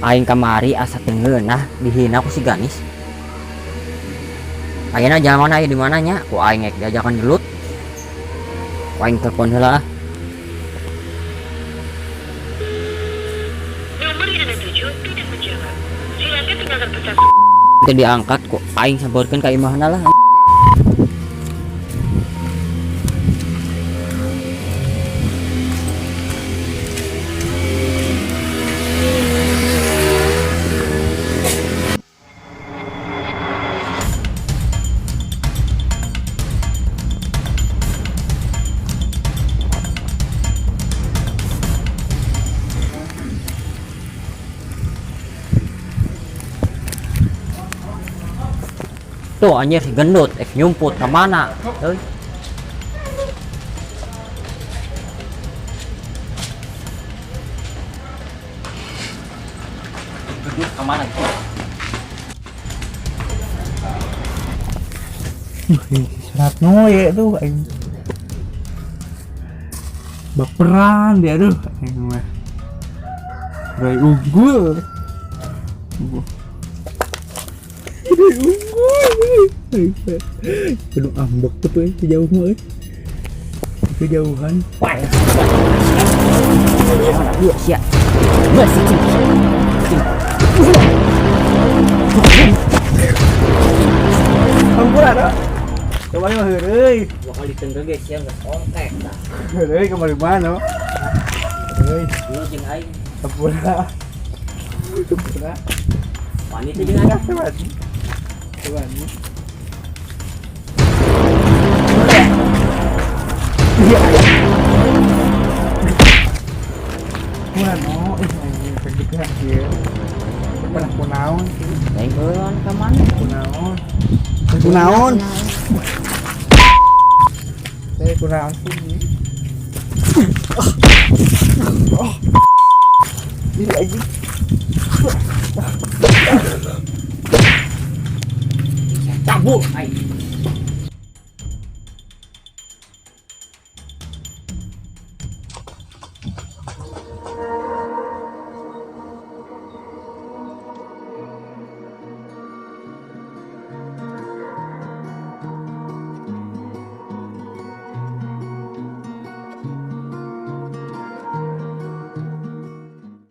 Aing kamari asa tengeunah dihina ku si Ganis. Ayeuna jaman aya di mananya? Ku aing ngek diajakan gelut. Ku aing telepon heula. Nomor yang Anda tuju tidak menjawab. Silakan tinggalkan pesan. Teu diangkat ku aing sabeurkeun ka imahna lah. Tuh anjir si gendut nyumput ke mana? Euy. Gendut ke mana? Serat noye tuh aing. Baperan dia tuh aing mah. Rai unggul. Aduh ambek tuh jauh mah kejauhan. Iya sia. Masih Ampura dah. Coba mah heureuy. dua kali tenggeul geus sia geus kontek dah. Heureuy kemari mana? Heureuy, Lu jeung aing ampura. Ampura. wanita jeung aing. Coba nih. Iya. Bueno, ini pergi ya. Pernah kunaon sih? Aing eueun ka mana? Kunaon? Kunaon? Saya kunaon sih? Ini lagi. Cabut aing.